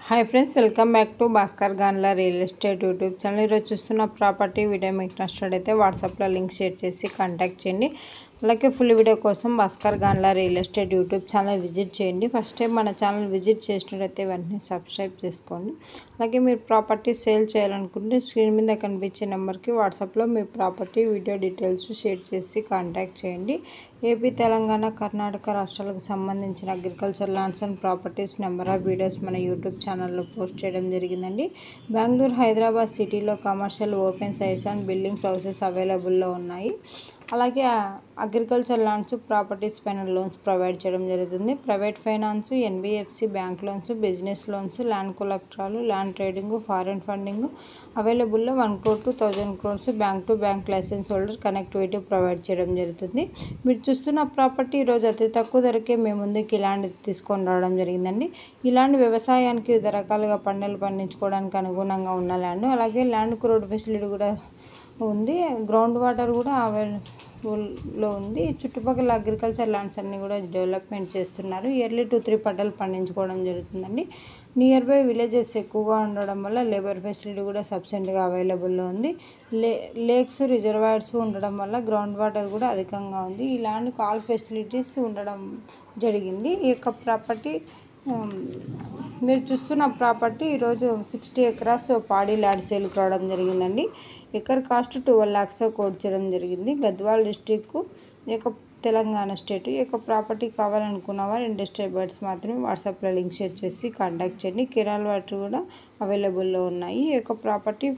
Hi friends, welcome back to Bhaskar Ganla real estate YouTube channel. ఈరోజు చూస్తున్న property video మీకు నచ్చినట్లయితే వాట్సాప్లో లింక్ షేర్ చేసి కాంటాక్ట్ చేయండి. అలాగే ఫుల్ వీడియో కోసం Bhaskar Ganla real estate YouTube channel visit చేయండి. ఫస్ట్ టైం మన ఛానల్ విజిట్ చేసినట్లయితే వెంటనే సబ్స్క్రైబ్ చేసుకోండి. అలాగే మీరు ప్రాపర్టీ సేల్ చేయాలనుకుంటే స్క్రీన్ మీద కనిపించే నెంబర్కి వాట్సాప్లో మీ ప్రాపర్టీ వీడియో డీటెయిల్స్ షేర్ చేసి కాంటాక్ట్ చేయండి. ఏపీ, తెలంగాణ, కర్ణాటక రాష్ట్రాలకు సంబంధించిన agriculture lands and properties number of videos మన యూట్యూబ్ ఛానల్లో పోస్ట్ చేయడం జరిగిందండి. బెంగళూరు, హైదరాబాద్ సిటీలో commercial open sites and buildings houses అవైలబుల్లో ఉన్నాయి. అలాగే అగ్రికల్చర్ ల్యాండ్స్, ప్రాపర్టీస్ పైన లోన్స్ ప్రొవైడ్ చేయడం జరుగుతుంది. Private finance, NBFC bank loans, business loans, land కొలెక్టరాలు, ల్యాండ్ ట్రేడింగ్, ఫారెన్ ఫండింగ్ అవైలబుల్లో 1 crore to 1000 crores bank to bank licence holder connectivity provide చేయడం జరుగుతుంది. మీరు చూస్తున్న ప్రాపర్టీ ఈరోజు అతి తక్కువ ధరకే మేము ముందుకు ఈ ల్యాండ్ తీసుకొని రావడం జరిగిందండి. ఈ ల్యాండ్ వ్యవసాయానికి వివిధ రకాలుగా పంటలు పండించుకోవడానికి అనుగుణంగా ఉన్న ల్యాండ్. అలాగే ల్యాండ్కు రోడ్ ఫెసిలిటీ కూడా ఉంది. గ్రౌండ్ వాటర్ కూడా అవైలబుల్లో ఉంది. చుట్టుపక్కల అగ్రికల్చర్ ల్యాండ్స్ అన్నీ కూడా డెవలప్మెంట్ చేస్తున్నారు. ఇయర్లీ 2-3 పంటలు పండించుకోవడం జరుగుతుందండి. నియర్ బై విలేజెస్ ఎక్కువగా ఉండడం వల్ల లేబర్ ఫెసిలిటీ కూడా సఫిషియెంట్గా అవైలబుల్లో ఉంది. లేక్స్, రిజర్వాయర్స్ ఉండడం వల్ల గ్రౌండ్ వాటర్ కూడా అధికంగా ఉంది. ఈ ల్యాండ్కి ఆల్ ఫెసిలిటీస్ ఉండడం జరిగింది. ఈ యొక్క ప్రాపర్టీ మీరు చూస్తున్న ప్రాపర్టీ ఈరోజు 60 acres పాడి ల్యాండ్ సేల్కి రావడం జరిగిందండి. ఎకర్ కాస్ట్ 12 lakhs కోట్ చేయడం జరిగింది. గద్వాల్ డిస్టిక్, ఈ యొక్క తెలంగాణ స్టేట్. ఈ యొక్క ప్రాపర్టీ కావాలనుకున్న వారు ఇంట్రెస్టెడ్ బర్డ్స్ మాత్రమే వాట్సాప్లో లింక్ షేర్ చేసి కాంటాక్ట్ చేయండి. కిరాల్ వాటర్ కూడా అవైలబుల్లో ఉన్నాయి. ఈ యొక్క ప్రాపర్టీ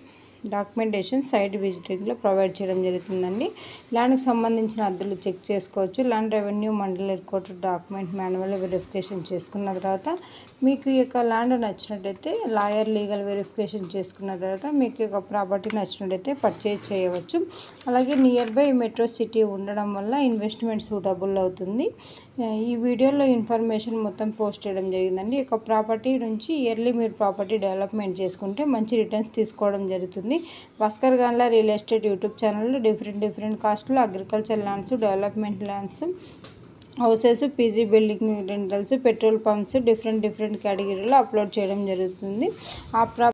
డాక్యుమెంటేషన్ సైట్ విజిటింగ్లో ప్రొవైడ్ చేయడం జరుగుతుందండి. ల్యాండ్కి సంబంధించిన అద్దెలు చెక్ చేసుకోవచ్చు. ల్యాండ్ రెవెన్యూ మండల head quarter document manual verification చేసుకున్న తర్వాత మీకు ఈ యొక్క ల్యాండ్ నచ్చినట్టయితే లాయర్ లీగల్ వెరిఫికేషన్ చేసుకున్న తర్వాత మీకు ఈ యొక్క ప్రాపర్టీ నచ్చినట్టయితే పర్చేజ్ చేయవచ్చు. అలాగే నియర్ బై మెట్రో సిటీ ఉండడం వల్ల ఇన్వెస్ట్మెంట్ సూటబుల్ అవుతుంది. ఈ వీడియోలో ఇన్ఫర్మేషన్ మొత్తం పోస్ట్ చేయడం జరిగిందండి. ఈ యొక్క ప్రాపర్టీ నుంచి ఇయర్లీ మీరు ప్రాపర్టీ డెవలప్మెంట్ చేసుకుంటే మంచి రిటర్న్స్ తీసుకోవడం జరుగుతుంది. Bhaskar Ganla real estate YouTube ఛానల్లో డిఫరెంట్ కాస్ట్లో agriculture lands, development lands, houses, PG building rentals, petrol pumps different కేటగిరీలో అప్లోడ్ చేయడం జరుగుతుంది. ఆ